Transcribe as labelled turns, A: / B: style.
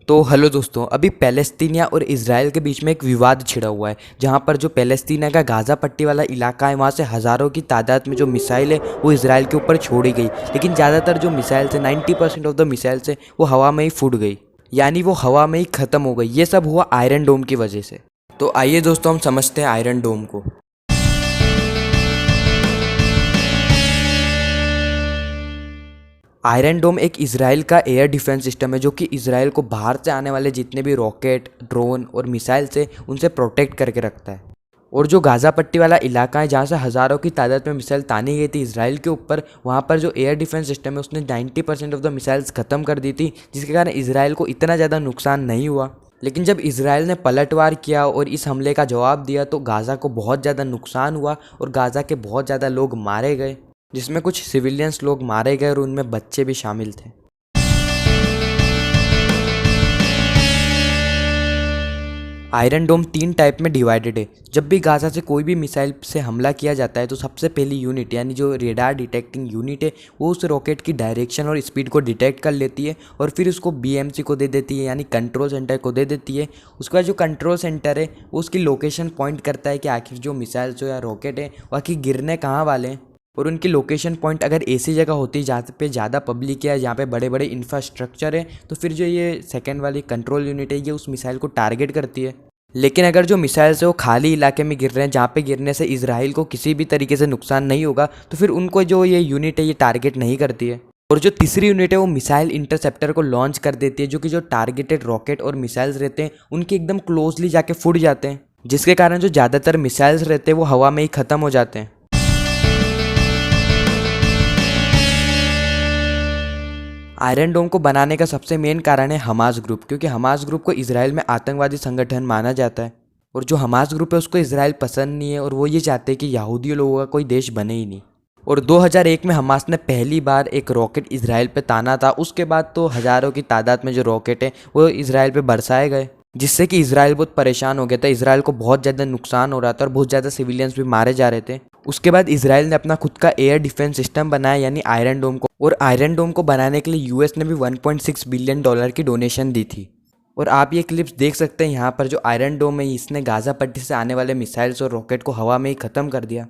A: तो हेलो दोस्तों, अभी पैलेस्तीनिया और इजराइल के बीच में एक विवाद छिड़ा हुआ है, जहां पर जो पैलेस्तीना का गाज़ा पट्टी वाला इलाका है वहां से हज़ारों की तादाद में जो मिसाइल है वो इजराइल के ऊपर छोड़ी गई। लेकिन ज़्यादातर जो मिसाइल्स है 90% ऑफ द मिसाइल्स है वो हवा में ही फूट गई, यानी वो हवा में ही ख़त्म हो गई। ये सब हुआ आयरन डोम की वजह से। तो आइए दोस्तों हम समझते हैं आयरन डोम को। आयरन डोम एक इजराइल का एयर डिफेंस सिस्टम है जो कि इजराइल को बाहर से आने वाले जितने भी रॉकेट, ड्रोन और मिसाइल्स है उनसे प्रोटेक्ट करके रखता है। और जो गाज़ा पट्टी वाला इलाका है जहाँ से हज़ारों की तादाद में मिसाइल तानी गई थी इजराइल के ऊपर, वहाँ पर जो एयर डिफेंस सिस्टम है उसने 90% ऑफ द मिसाइल्स ख़त्म कर दी थी, जिसके कारण इजराइल को इतना ज़्यादा नुकसान नहीं हुआ। लेकिन जब इजराइल ने पलटवार किया और इस हमले का जवाब दिया तो गाज़ा को बहुत ज़्यादा नुकसान हुआ और गाज़ा के बहुत ज़्यादा लोग मारे गए, जिसमें कुछ सिविलियंस लोग मारे गए और उनमें बच्चे भी शामिल थे। आयरन डोम 3 टाइप में डिवाइडेड है। जब भी गाज़ा से कोई भी मिसाइल से हमला किया जाता है तो सबसे पहली यूनिट यानी जो रेडार डिटेक्टिंग यूनिट है वो उस रॉकेट की डायरेक्शन और स्पीड को डिटेक्ट कर लेती है और फिर उसको बीएमसी को दे देती है, यानी कंट्रोल सेंटर को दे देती है। उसके बाद जो कंट्रोल सेंटर है वो उसकी लोकेशन पॉइंट करता है कि आखिर जो मिसाइल्स हो या रॉकेट है वो आखिर गिरने कहाँ वाले हैं, और उनकी लोकेशन पॉइंट अगर ऐसी जगह होती है जहाँ पे ज़्यादा पब्लिक है, जहाँ पे बड़े बड़े इंफ्रास्ट्रक्चर है, तो फिर जो ये सेकंड वाली कंट्रोल यूनिट है ये उस मिसाइल को टारगेट करती है। लेकिन अगर जो मिसाइल्स है वो खाली इलाके में गिर रहे हैं जहाँ पे गिरने से इजराइल को किसी भी तरीके से नुकसान नहीं होगा, तो फिर उनको जो ये यूनिट है ये टारगेट नहीं करती है। और जो तीसरी यूनिट है वो मिसाइल इंटरसेप्टर को लॉन्च कर देती है, जो कि जो टारगेटेड रॉकेट और मिसाइल्स रहते हैं उनके एकदम क्लोजली जाके फूट जाते हैं, जिसके कारण जो ज़्यादातर मिसाइल्स रहते हैं वो हवा में ही ख़त्म हो जाते हैं। आयरन डोम को बनाने का सबसे मेन कारण है हमास ग्रुप, क्योंकि हमास ग्रुप को इजराइल में आतंकवादी संगठन माना जाता है। और जो हमास ग्रुप है उसको इजराइल पसंद नहीं है और वो ये चाहते हैं कि यहूदी लोगों का कोई देश बने ही नहीं। और 2001 में हमास ने पहली बार एक रॉकेट इजराइल पे ताना था। उसके बाद तो हज़ारों की तादाद में जो रॉकेट है वो इजराइल पे बरसाए गए, जिससे कि इजराइल बहुत परेशान हो गया था। इजराइल को बहुत ज़्यादा नुकसान हो रहा था और बहुत ज़्यादा सिविलियंस भी मारे जा रहे थे। उसके बाद इजराइल ने अपना खुद का एयर डिफेंस सिस्टम बनाया यानी आयरन डोम को, और आयरन डोम को बनाने के लिए यूएस ने भी $1.6 बिलियन की डोनेशन दी थी। और आप ये क्लिप्स देख सकते हैं यहाँ पर जो आयरन डोम है इसने गाज़ा पट्टी से आने वाले मिसाइल्स और रॉकेट को हवा में ही ख़त्म कर दिया।